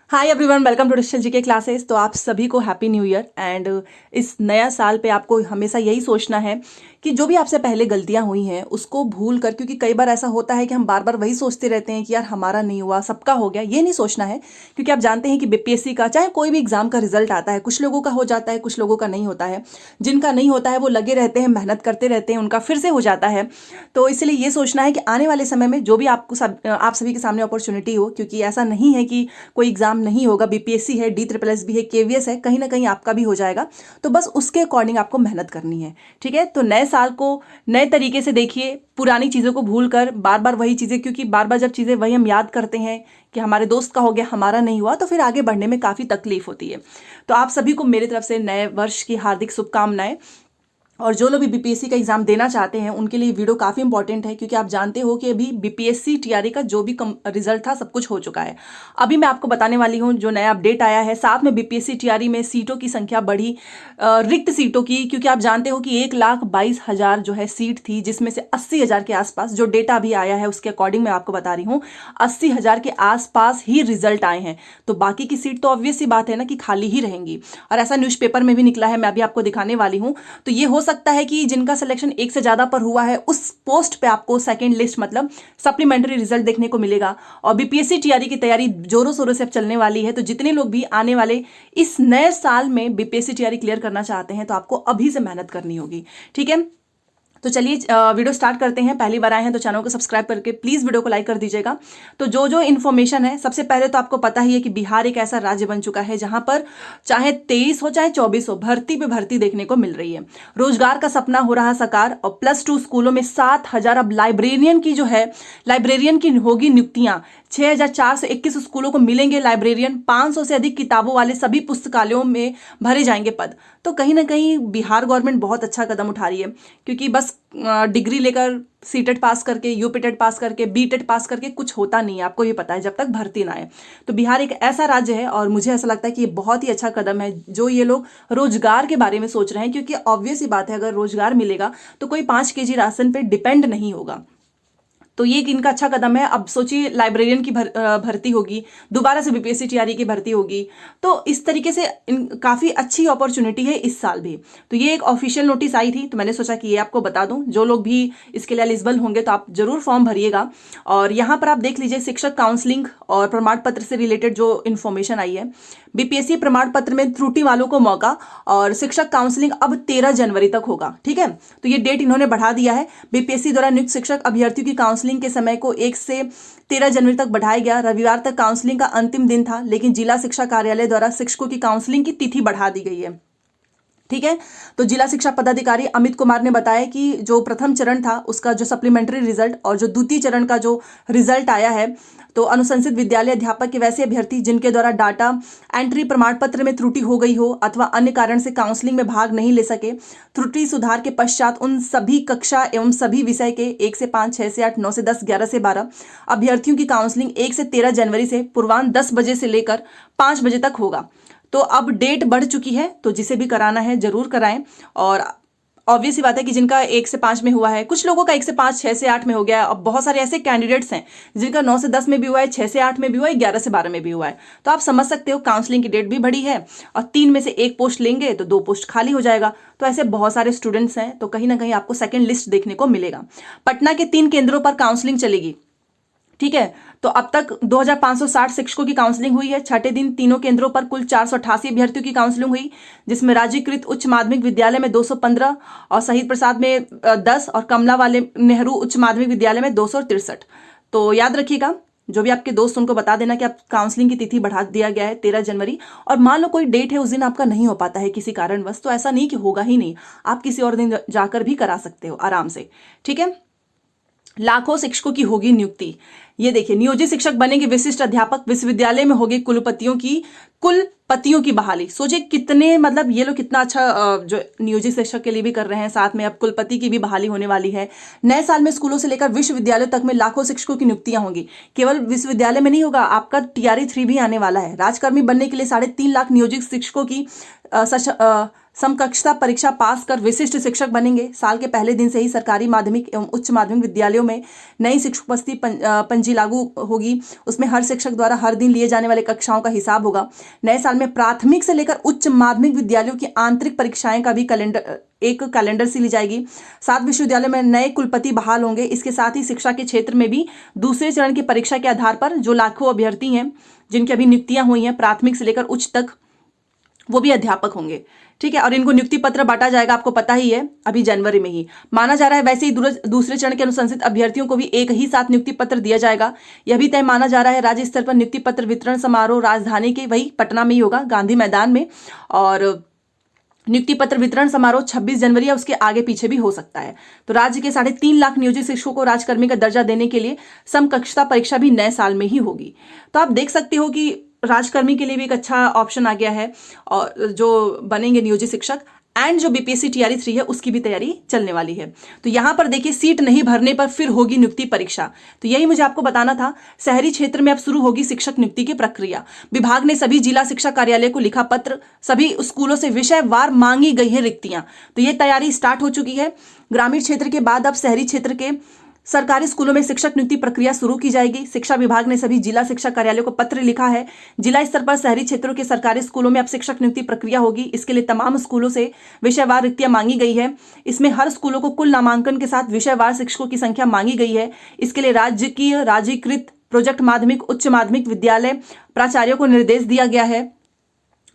Hi everyone, welcome to digital GK classes. तो आप सभी को हैप्पी न्यू ईयर। एंड इस नया साल पे आपको हमेशा यही सोचना है कि जो भी आपसे पहले गलतियां हुई हैं उसको भूल कर, क्योंकि कई बार ऐसा होता है कि हम बार बार वही सोचते रहते हैं कि यार हमारा नहीं हुआ, सबका हो गया। ये नहीं सोचना है, क्योंकि आप जानते हैं कि बीपीएससी का चाहे कोई भी एग्जाम का रिजल्ट आता है, कुछ लोगों का हो जाता है, कुछ लोगों का नहीं होता है। जिनका नहीं होता है वो लगे रहते हैं, मेहनत करते रहते हैं, उनका फिर से हो जाता है। तो इसलिए ये सोचना है कि आने वाले समय में जो भी आप सभी के सामने अपॉर्चुनिटी हो, क्योंकि ऐसा नहीं है कि कोई एग्जाम नहीं होगा। बीपीएससी है, DSSS भी है, केवीएस है, कहीं ना कहीं आपका भी हो जाएगा। तो बस उसके अकॉर्डिंग आपको मेहनत करनी है। ठीक है, तो नए साल को नए तरीके से देखिए, पुरानी चीज़ों को भूल कर बार बार वही चीज़ें, क्योंकि बार बार जब चीज़ें वही हम याद करते हैं कि हमारे दोस्त का हो गया, हमारा नहीं हुआ, तो फिर आगे बढ़ने में काफ़ी तकलीफ होती है। तो आप सभी को मेरी तरफ से नए वर्ष की हार्दिक शुभकामनाएं। और जो लोग भी बीपीएससी का एग्जाम देना चाहते हैं उनके लिए वीडियो काफ़ी इंपॉर्टेंट है, क्योंकि आप जानते हो कि अभी बीपीएससी टीआरई का जो भी रिजल्ट था सब कुछ हो चुका है। अभी मैं आपको बताने वाली हूँ जो नया अपडेट आया है। साथ में बीपीएससी टीआरई में सीटों की संख्या बढ़ी, रिक्त सीटों की, क्योंकि आप जानते हो कि 1,22,000 जो है सीट थी, जिसमें से 80,000 के आसपास जो डेटा अभी आया है उसके अकॉर्डिंग मैं आपको बता रही हूँ, 80,000 के आसपास ही रिजल्ट आए हैं। तो बाकी की सीट तो ऑब्वियस सी बात है ना कि खाली ही रहेंगी, और ऐसा न्यूज़पेपर में भी निकला है, मैं अभी आपको दिखाने वाली हूँ। तो ये हो सकता है कि जिनका सिलेक्शन एक से ज्यादा पर हुआ है उस पोस्ट पे आपको सेकंड लिस्ट मतलब सप्लीमेंट्री रिजल्ट देखने को मिलेगा। और बीपीएससी टीआरई की तैयारी जोरों शोरों से अब चलने वाली है। तो जितने लोग भी आने वाले इस नए साल में बीपीएससी टीआरई क्लियर करना चाहते हैं तो आपको अभी से मेहनत करनी होगी। ठीक है, तो चलिए वीडियो स्टार्ट करते हैं। पहली बार आए हैं तो चैनल को सब्सक्राइब करके प्लीज़ वीडियो को लाइक कर दीजिएगा। तो जो जो इन्फॉर्मेशन है, सबसे पहले तो आपको पता ही है कि बिहार एक ऐसा राज्य बन चुका है जहां पर चाहे 23 हो चाहे 24 हो, भर्ती पे भर्ती देखने को मिल रही है। रोजगार का सपना हो रहा साकार, और +2 स्कूलों में 7,000 अब लाइब्रेरियन की जो है, लाइब्रेरियन की होगी नियुक्तियां। 6,421 स्कूलों को मिलेंगे लाइब्रेरियन। 500 से अधिक किताबों वाले सभी पुस्तकालयों में भरे जाएंगे पद। तो कहीं ना कहीं बिहार गवर्नमेंट बहुत अच्छा कदम उठा रही है, क्योंकि बस डिग्री लेकर सीटेट पास करके, यूपीटेट पास करके, बीटेट पास करके कुछ होता नहीं है, आपको ये पता है, जब तक भर्ती ना आए। तो बिहार एक ऐसा राज्य है, और मुझे ऐसा लगता है कि ये बहुत ही अच्छा कदम है जो ये लोग रोजगार के बारे में सोच रहे हैं, क्योंकि ऑब्वियस ही बात है अगर रोजगार मिलेगा तो कोई 5 केजी राशन पे डिपेंड नहीं होगा। तो ये इनका अच्छा कदम है। अब सोचिए लाइब्रेरियन की भर्ती होगी, दोबारा से बीपीएससी टीआरई की भर्ती होगी। तो इस तरीके से काफ़ी अच्छी अपॉर्चुनिटी है इस साल भी। तो ये एक ऑफिशियल नोटिस आई थी, तो मैंने सोचा कि ये आपको बता दूं। जो लोग भी इसके लिए एलिजिबल होंगे तो आप जरूर फॉर्म भरिएगा। और यहाँ पर आप देख लीजिए शिक्षक काउंसलिंग और प्रमाण पत्र से रिलेटेड जो इन्फॉर्मेशन आई है। बीपीएससी प्रमाण पत्र में त्रुटि वालों को मौका, और शिक्षक काउंसलिंग अब 13 जनवरी तक होगा। ठीक है, तो ये डेट इन्होंने बढ़ा दिया है। बीपीएससी द्वारा नियुक्त शिक्षक अभ्यर्थियों की काउंसलिंग के समय को 1 से 13 जनवरी तक बढ़ाया गया। रविवार तक काउंसलिंग का अंतिम दिन था, लेकिन जिला शिक्षा कार्यालय द्वारा शिक्षकों की काउंसलिंग की तिथि बढ़ा दी गई है। ठीक है, तो जिला शिक्षा पदाधिकारी अमित कुमार ने बताया कि जो प्रथम चरण था उसका जो सप्लीमेंट्री रिजल्ट और जो द्वितीय चरण का जो रिजल्ट आया है, तो अनुशंसित विद्यालय अध्यापक के वैसे अभ्यर्थी जिनके द्वारा डाटा एंट्री प्रमाण पत्र में त्रुटि हो गई हो अथवा अन्य कारण से काउंसलिंग में भाग नहीं ले सके, त्रुटि सुधार के पश्चात उन सभी कक्षा एवं सभी विषय के 1 से 5, 6 से 8, 9 से 10, 11 से 12 अभ्यर्थियों की काउंसलिंग 1 से 13 जनवरी से पूर्वाह्न 10 बजे से लेकर 5 बजे तक होगा। तो अब डेट बढ़ चुकी है, तो जिसे भी कराना है जरूर कराएं। और ऑब्वियस ही बात है कि जिनका 1 से 5 में हुआ है, कुछ लोगों का 1 से 5, 6 से 8 में हो गया है। अब बहुत सारे ऐसे कैंडिडेट्स हैं जिनका 9 से 10 में भी हुआ है, 6 से 8 में भी हुआ है, 11 से 12 में भी हुआ है। तो आप समझ सकते हो काउंसलिंग की डेट भी बढ़ी है, और 3 में से 1 पोस्ट लेंगे तो 2 पोस्ट खाली हो जाएगा। तो ऐसे बहुत सारे स्टूडेंट्स हैं, तो कहीं ना कहीं आपको सेकेंड लिस्ट देखने को मिलेगा। पटना के 3 केंद्रों पर काउंसलिंग चलेगी। ठीक है, तो अब तक 2,560 शिक्षकों की काउंसलिंग हुई है। छठे दिन तीनों केंद्रों पर कुल 488 अभ्यर्थियों की काउंसलिंग हुई, जिसमें राज्यकृत उच्च माध्यमिक विद्यालय में 215 और शहीद प्रसाद में 10 और कमला वाले नेहरू उच्च माध्यमिक विद्यालय में 263। तो याद रखिएगा, जो भी आपके दोस्त उनको बता देना कि आप काउंसलिंग की तिथि बढ़ा दिया गया है 13 जनवरी। और मान लो कोई डेट है उस दिन आपका नहीं हो पाता है किसी कारणवश, तो ऐसा नहीं कि होगा ही नहीं, आप किसी और दिन जाकर भी करा सकते हो आराम से। ठीक है, लाखों शिक्षकों की होगी नियुक्ति। ये देखिए, नियोजित शिक्षक बनेंगे विशिष्ट अध्यापक, विश्वविद्यालय में होगी कुलपतियों की बहाली। सोचिए कितने, मतलब ये लोग कितना अच्छा जो नियोजित शिक्षक के लिए भी कर रहे हैं, साथ में अब कुलपति की भी बहाली होने वाली है। नए साल में स्कूलों से लेकर विश्वविद्यालय तक में लाखों शिक्षकों की नियुक्तियां होंगी। केवल विश्वविद्यालय में नहीं होगा, आपका टीआरई 3 भी आने वाला है। राजकर्मी बनने के लिए 3.5 लाख नियोजित शिक्षकों की समकक्षता परीक्षा पास कर विशिष्ट शिक्षक बनेंगे। साल के पहले दिन से ही सरकारी माध्यमिक एवं उच्च माध्यमिक विद्यालयों में नई शिक्षक उपस्थिति पंजी लागू होगी। उसमें हर शिक्षक द्वारा हर दिन लिए जाने वाले कक्षाओं का हिसाब होगा। नए साल में प्राथमिक से लेकर उच्च माध्यमिक विद्यालयों की आंतरिक परीक्षाएं का भी कैलेंडर सी ली जाएगी। 7 विश्वविद्यालयों में नए कुलपति बहाल होंगे। इसके साथ ही शिक्षा के क्षेत्र में भी दूसरे चरण की परीक्षा के आधार पर जो लाखों अभ्यर्थी हैं, जिनकी अभी नियुक्तियां हुई हैं प्राथमिक से लेकर उच्च तक, वो भी अध्यापक होंगे। ठीक है, और इनको नियुक्ति पत्र बांटा जाएगा, आपको पता ही है, अभी जनवरी में ही माना जा रहा है। वैसे ही दूसरे चरण के अनुशंसित अभ्यर्थियों को भी एक ही साथ नियुक्ति पत्र दिया जाएगा। यह भी तय माना जा रहा है। राज्य स्तर पर नियुक्ति पत्र वितरण समारोह राजधानी के वही पटना में ही होगा, गांधी मैदान में। और नियुक्ति पत्र वितरण समारोह 26 जनवरी या उसके आगे पीछे भी हो सकता है। तो राज्य के 3.5 लाख नियोजित शिक्षकों को राजकर्मी का दर्जा देने के लिए समकक्षता परीक्षा भी नए साल में ही होगी। तो आप देख सकते हो कि राजकर्मी के लिए भी एक अच्छा ऑप्शन आ गया है, और जो बनेंगे नियोजित शिक्षक। एंड जो बीपीएससी टीआरई 3 है उसकी भी तैयारी चलने वाली है। तो यहां पर देखिए, सीट नहीं भरने पर फिर होगी नियुक्ति परीक्षा। तो यही मुझे आपको बताना था। शहरी क्षेत्र में अब शुरू होगी शिक्षक नियुक्ति की प्रक्रिया। विभाग ने सभी जिला शिक्षा कार्यालय को लिखा पत्र, सभी स्कूलों से विषयवार मांगी गई है रिक्तियां। तो ये तैयारी स्टार्ट हो चुकी है। ग्रामीण क्षेत्र के बाद अब शहरी क्षेत्र के सरकारी स्कूलों में शिक्षक नियुक्ति प्रक्रिया शुरू की जाएगी। शिक्षा विभाग ने सभी जिला शिक्षा कार्यालयों को पत्र लिखा है। जिला स्तर पर शहरी क्षेत्रों के सरकारी स्कूलों में अब शिक्षक नियुक्ति प्रक्रिया होगी। इसके लिए तमाम स्कूलों से विषयवार रिक्तियां मांगी गई है। इसमें हर स्कूलों को कुल नामांकन के साथ विषयवार शिक्षकों की संख्या मांगी गई है। इसके लिए राज्यकृत प्रोजेक्ट माध्यमिक उच्च माध्यमिक विद्यालय प्राचार्यों को निर्देश दिया गया है।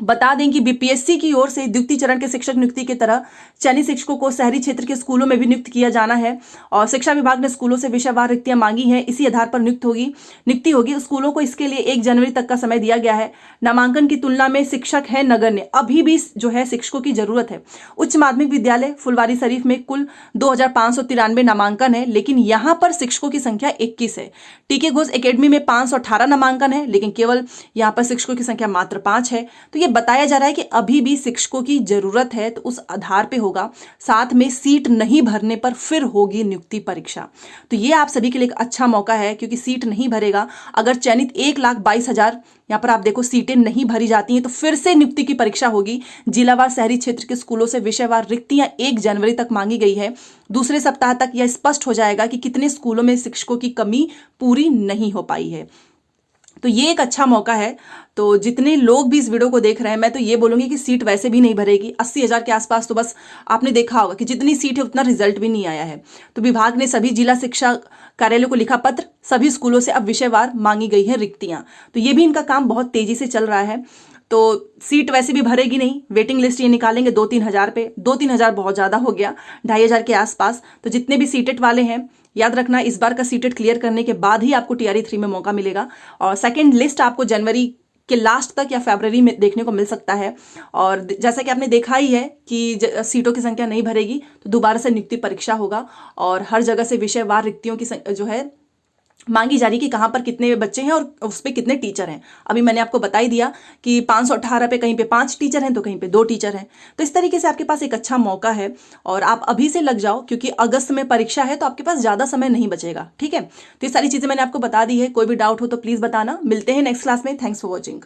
बता दें कि बीपीएससी की ओर से द्वितीय चरण के शिक्षक नियुक्ति की तरह चयनित शिक्षकों को शहरी क्षेत्र के स्कूलों में भी नियुक्त किया जाना है। और शिक्षा विभाग ने स्कूलों से विषयवार रिक्तियां मांगी हैं, इसी आधार पर नियुक्ति होगी। स्कूलों को इसके लिए 1 जनवरी तक का समय दिया गया है। नामांकन की तुलना में शिक्षक है नगण्य, अभी भी जो है शिक्षकों की जरूरत है। उच्च माध्यमिक विद्यालय फुलवारीशरीफ में कुल 2593 नामांकन है, लेकिन यहाँ पर शिक्षकों की संख्या 21 है। टीके घोष एकेडमी में 518 नामांकन है, लेकिन केवल यहाँ पर शिक्षकों की संख्या मात्र 5 है। तो ये बताया जा रहा है कि अभी भी शिक्षकों की जरूरत है, तो उस आधार पे होगा। साथ में सीट नहीं भरने पर फिर होगी नियुक्ति परीक्षा। तो ये आप सभी के लिए एक अच्छा मौका है, क्योंकि सीट नहीं भरेगा, अगर चयनित 1,22,000 यहाँ पर आप देखो सीटें नहीं भरी जाती हैं, तो फिर से नियुक्ति की परीक्षा होगी। जिलावार शहरी क्षेत्र के स्कूलों से विषयवार रिक्तियां 1 जनवरी तक मांगी गई है। दूसरे सप्ताह तक यह स्पष्ट हो जाएगा कि कितने स्कूलों में शिक्षकों की कमी पूरी नहीं हो पाई है। तो ये एक अच्छा मौका है। तो जितने लोग भी इस वीडियो को देख रहे हैं, मैं तो ये बोलूंगी कि सीट वैसे भी नहीं भरेगी। 80,000 के आसपास तो बस आपने देखा होगा कि जितनी सीट है उतना रिजल्ट भी नहीं आया है। तो विभाग ने सभी जिला शिक्षा कार्यालयों को लिखा पत्र, सभी स्कूलों से अब विषयवार मांगी गई है रिक्तियां। तो ये भी इनका काम बहुत तेजी से चल रहा है। तो सीट वैसे भी भरेगी नहीं, वेटिंग लिस्ट ये निकालेंगे 2-3 हज़ार पे। 2-3 हज़ार बहुत ज़्यादा हो गया, 2,500 के आसपास। तो जितने भी सीटेट वाले हैं, याद रखना इस बार का सीटेट क्लियर करने के बाद ही आपको टीआरई 3 में मौका मिलेगा। और सेकंड लिस्ट आपको जनवरी के लास्ट तक या फरवरी में देखने को मिल सकता है। और जैसा कि आपने देखा ही है कि सीटों की संख्या नहीं भरेगी तो दोबारा से नियुक्ति परीक्षा होगा, और हर जगह से विषयवार रिक्तियों की जो है मांगी जा रही कि कहाँ पर कितने बच्चे हैं और उस पर कितने टीचर हैं। अभी मैंने आपको बता ही दिया कि 518 पे कहीं पे 5 टीचर हैं तो कहीं पे 2 टीचर हैं। तो इस तरीके से आपके पास एक अच्छा मौका है, और आप अभी से लग जाओ, क्योंकि अगस्त में परीक्षा है तो आपके पास ज़्यादा समय नहीं बचेगा। ठीक है, तो ये सारी चीज़ें मैंने आपको बता दी है। कोई भी डाउट हो तो प्लीज़ बताना। मिलते हैं नेक्स्ट क्लास में। Thanks for watching.